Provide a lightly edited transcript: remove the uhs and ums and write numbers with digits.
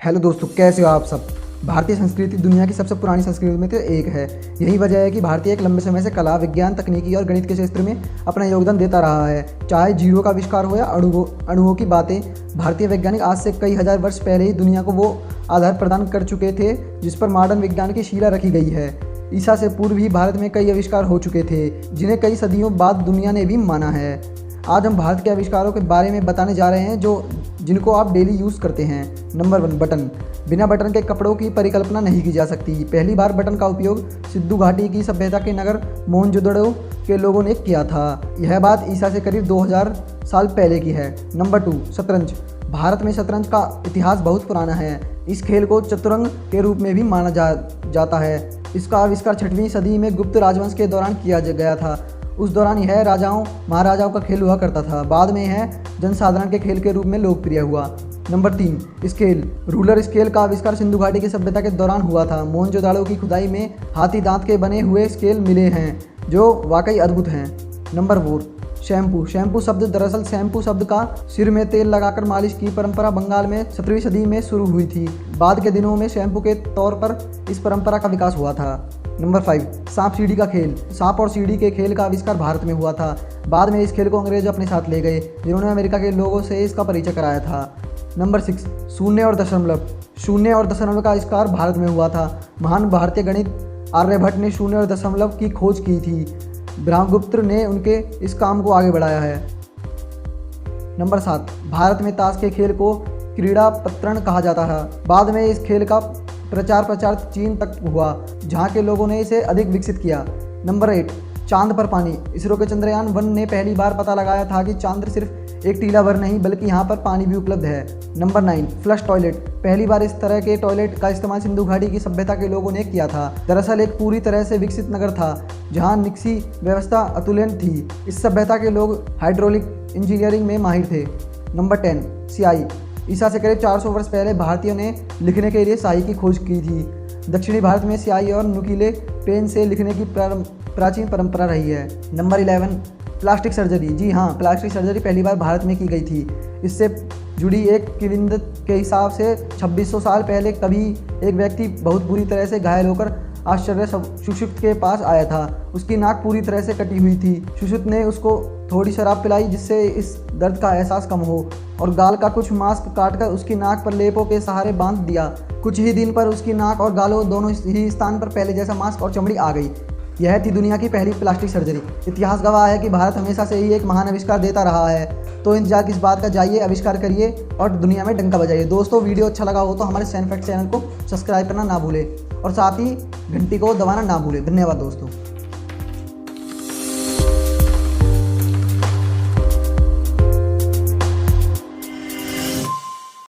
Hello दोस्तों, कैसे हो आप सब। भारतीय संस्कृति दुनिया की सबसे पुरानी संस्कृति में से एक है। यही वजह है कि भारतीय एक लंबे समय से कला, विज्ञान, तकनीकी और गणित के क्षेत्र में अपना योगदान देता रहा है। चाहे जीरो का आविष्कार हो या अणुओं की बातें, भारतीय वैज्ञानिक आज से कई हजार वर्ष पहले ही दुनिया को वो आधार प्रदान कर चुके थे जिस पर मॉडर्न विज्ञान की शीला रखी गई है। ईसा से पूर्व ही भारत में कई आविष्कार हो चुके थे जिन्हें कई सदियों बाद दुनिया ने भी माना है। आज हम भारत के आविष्कारों के बारे में बताने जा रहे हैं जिनको आप डेली यूज़ करते हैं। Number 1, button. बिना बटन के कपड़ों की परिकल्पना नहीं की जा सकती। पहली बार बटन का उपयोग सिंधु घाटी की सभ्यता के नगर मोहनजोदड़ो के लोगों ने किया था। यह बात ईसा से करीब 2000 साल पहले की है। नंबर 2, शतरंज। भारत में शतरंज का इतिहास बहुत पुराना है। इस खेल को चतुरंग के रूप में भी माना जाता है। इसका आविष्कार 6वीं सदी में गुप्त राजवंश के दौरान किया गया था। उस दौरान यह राजाओं महाराजाओं का खेल हुआ करता था। बाद में यह जनसाधारण के खेल के रूप में लोकप्रिय हुआ। Number 3, scale. रूलर स्केल का आविष्कार सिंधु घाटी की सभ्यता के दौरान हुआ था। मोहनजोदड़ो की खुदाई में हाथी दांत के बने हुए स्केल मिले हैं जो वाकई अद्भुत हैं। Number 4, shampoo. शैम्पू शब्द दरअसल शैम्पू शब्द का सिर में तेल लगाकर मालिश की परंपरा बंगाल में 17वीं सदी में शुरू हुई थी। बाद के दिनों में शैम्पू के तौर पर इस परंपरा का विकास हुआ था। नंबर 5, सांप सीढ़ी का खेल। सांप और सीढ़ी के खेल का आविष्कार भारत में हुआ था। बाद में इस खेल को अंग्रेज अपने साथ ले गए जिन्होंने अमेरिका के लोगों से इसका परिचय कराया था। नंबर 6, शून्य और दशमलव। शून्य और दशमलव का आविष्कार भारत में हुआ था। महान भारतीय गणित आर्यभट्ट ने शून्य और दशमलव की खोज की थी। ब्रह्मगुप्त ने उनके इस काम को आगे बढ़ाया है। नंबर 7, भारत में ताश के खेल को क्रीड़ापत्रण कहा जाता है। बाद में इस खेल का प्रचार चीन तक हुआ जहाँ के लोगों ने इसे अधिक विकसित किया। नंबर 8, चांद पर पानी। इसरो के चंद्रयान 1 ने पहली बार पता लगाया था कि चांद सिर्फ एक टीला भर नहीं बल्कि यहाँ पर पानी भी उपलब्ध है। Number 9, flush toilet. पहली बार इस तरह के टॉयलेट का इस्तेमाल सिंधु घाटी की सभ्यता के लोगों ने किया था। दरअसल एक पूरी तरह से विकसित नगर था जहाँ निकासी व्यवस्था अतुलनीय थी। इस सभ्यता के लोग हाइड्रोलिक इंजीनियरिंग में माहिर थे। नंबर 10, स्याही। ईसा से करीब 400 वर्ष पहले भारतीयों ने लिखने के लिए स्याही की खोज की थी। दक्षिणी भारत में स्याही और नुकीले पेन से लिखने की प्राचीन परंपरा रही है। Number 11, plastic surgery. जी हाँ, प्लास्टिक सर्जरी पहली बार भारत में की गई थी। इससे जुड़ी एक किंवदंती के हिसाब से 2600 साल पहले कभी एक व्यक्ति बहुत बुरी तरह से घायल होकर आश्चर्य सुश्रुत के पास आया था। उसकी नाक पूरी तरह से कटी हुई थी। सुश्रुत ने उसको थोड़ी शराब पिलाई जिससे इस दर्द का एहसास कम हो और गाल का कुछ मांस काटकर उसकी नाक पर लेपों के सहारे बांध दिया। कुछ ही दिन पर उसकी नाक और गालों दोनों ही स्थान पर पहले जैसा मांस और चमड़ी आ गई। यह थी दुनिया की पहली प्लास्टिक सर्जरी। इतिहास गवाह है कि भारत हमेशा से ही एक महान आविष्कार देता रहा है। तो इंतजार किस बात का, जाइए आविष्कार करिए और दुनिया में डंका बजाइए। दोस्तों, वीडियो अच्छा लगा हो तो हमारे साइंस फैक्ट चैनल को सब्सक्राइब करना ना भूलें और साथ ही घंटी को दबाना ना भूलें। धन्यवाद दोस्तों।